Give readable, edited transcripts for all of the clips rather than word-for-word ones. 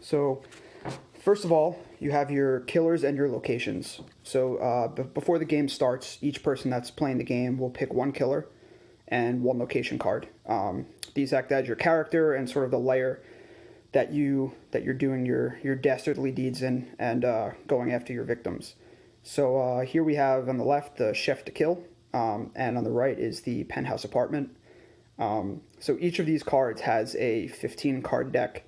So first of all, you have your killers and your locations. So before the game starts, each person that's playing the game will pick one killer and one location card. These act as your character and sort of the layer that you're doing your dastardly deeds in and going after your victims. So here we have on the left the chef to kill, and on the right is the penthouse apartment. So each of these cards has a 15 card deck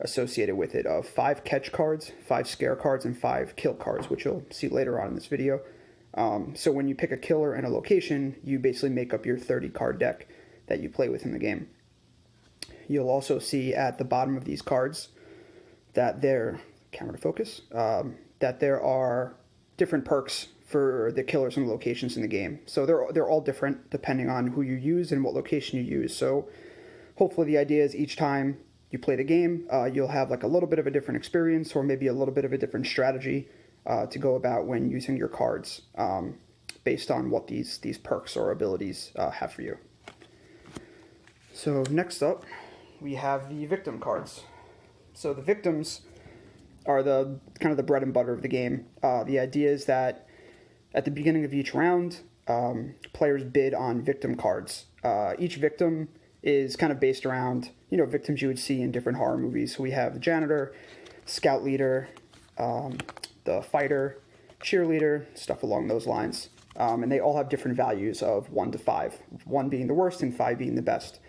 associated with it of 5 catch cards, 5 scare cards, and 5 kill cards, which you'll see later on in this video. So when you pick a killer and a location, you basically make up your 30 card deck that you play with in the game. You'll also see at the bottom of these cards that there are different perks for the killers and the locations in the game. So they're all different depending on who you use and what location you use. So hopefully the idea is each time you play the game, you'll have like a little bit of a different experience or maybe a little bit of a different strategy to go about when using your cards based on what these perks or abilities have for you. So next up, we have the victim cards. So the victims are the kind of the bread and butter of the game. The idea is that at the beginning of each round, players bid on victim cards. Each victim is kind of based around, victims you would see in different horror movies. So we have the janitor, scout leader, the fighter, cheerleader, stuff along those lines. And they all have different values of 1 to 5, 1 being the worst and 5 being the best.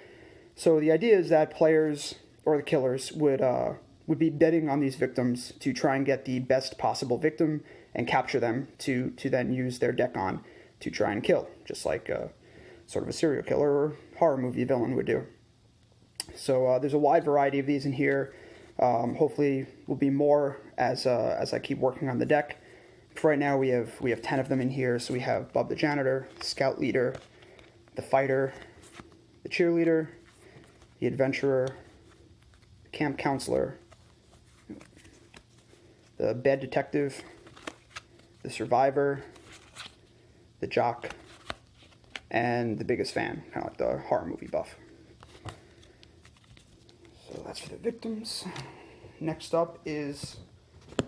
So the idea is that players or the killers would be betting on these victims to try and get the best possible victim and capture them to then use their deck on to try and kill, just like sort of a serial killer or horror movie villain would do. So there's a wide variety of these in here. Hopefully will be more as I keep working on the deck. For right now we have 10 of them in here. So we have Bub the janitor, scout leader, the fighter, the cheerleader, the adventurer, the camp counselor, the bad detective, the survivor, the jock, and the biggest fan, kind of like the horror movie buff. So that's for the victims. Next up is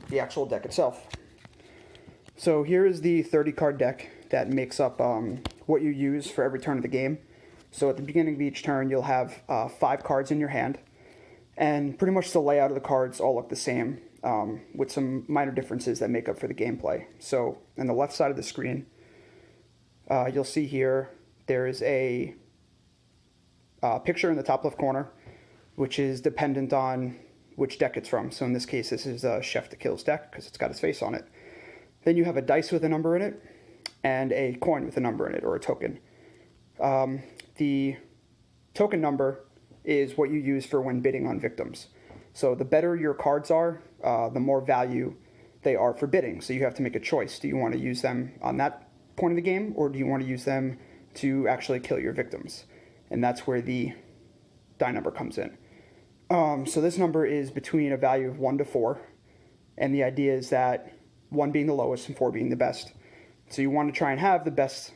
the actual deck itself. So here is the 30 card deck that makes up what you use for every turn of the game. So at the beginning of each turn, you'll have 5 cards in your hand, and pretty much the layout of the cards all look the same, with some minor differences that make up for the gameplay. So on the left side of the screen, you'll see here there is a picture in the top left corner, which is dependent on which deck it's from. So in this case, this is a Chef to Kill's deck because it's got his face on it. Then you have a dice with a number in it and a coin with a number in it, or a token. The token number is what you use for when bidding on victims. So the better your cards are, the more value they are for bidding. So you have to make a choice. Do you want to use them on that point of the game, or do you want to use them to actually kill your victims? And that's where the die number comes in. So this number is between a value of 1 to 4, and the idea is that 1 being the lowest and 4 being the best. So you want to try and have the best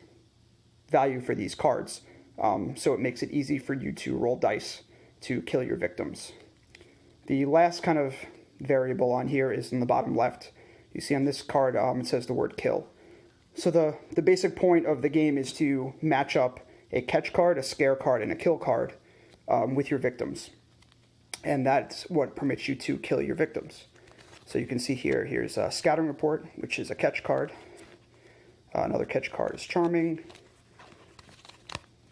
value for these cards, so it makes it easy for you to roll dice to kill your victims. The last kind of variable on here is in the bottom left. You see on this card it says the word kill. So the basic point of the game is to match up a catch card, a scare card, and a kill card with your victims. And that's what permits you to kill your victims. So you can see here's a scouting report, which is a catch card. Another catch card is charming,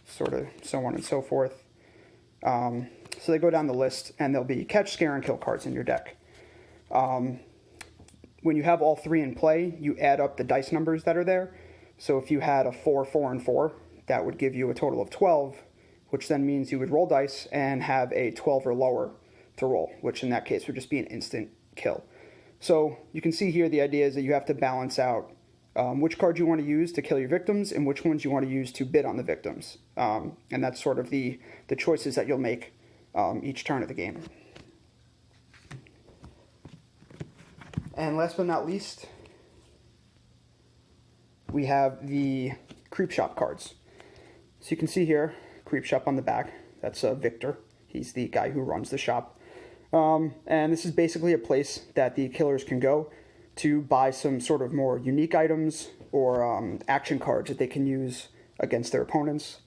sort of so on and so forth. So they go down the list, and there'll be catch, scare, and kill cards in your deck. When you have all 3 in play, you add up the dice numbers that are there. So if you had a 4, 4, and 4, that would give you a total of 12, which then means you would roll dice and have a 12 or lower to roll, which in that case would just be an instant kill. So you can see here the idea is that you have to balance out which cards you want to use to kill your victims and which ones you want to use to bid on the victims. And that's sort of the choices that you'll make each turn of the game. And last but not least, we have the Creep Shop cards. So you can see here, Creep Shop on the back, that's Victor. He's the guy who runs the shop. And this is basically a place that the killers can go to buy some sort of more unique items or action cards that they can use against their opponents.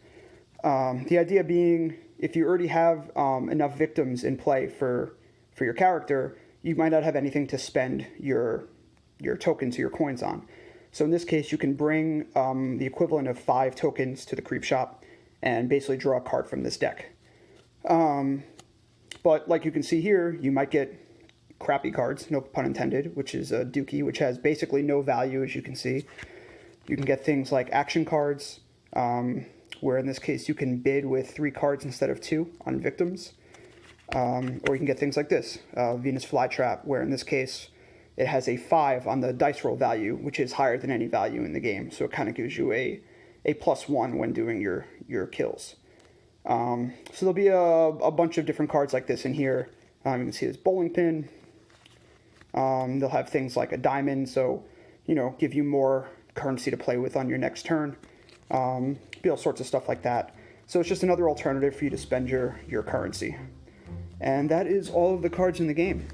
The idea being, if you already have enough victims in play for your character, you might not have anything to spend your tokens or your coins on. So in this case, you can bring the equivalent of 5 tokens to the creep shop and basically draw a card from this deck. But like you can see here, you might get crappy cards, no pun intended, which is a Dookie, which has basically no value, as you can see. You can get things like action cards, where in this case you can bid with 3 cards instead of 2 on victims. Or you can get things like this, Venus Flytrap, where in this case it has a 5 on the dice roll value, which is higher than any value in the game. So it kind of gives you a +1 when doing your kills. So there'll be a bunch of different cards like this in here. You can see this bowling pin. They'll have things like a diamond, so, give you more currency to play with on your next turn. Be all sorts of stuff like that. So it's just another alternative for you to spend your currency. And that is all of the cards in the game.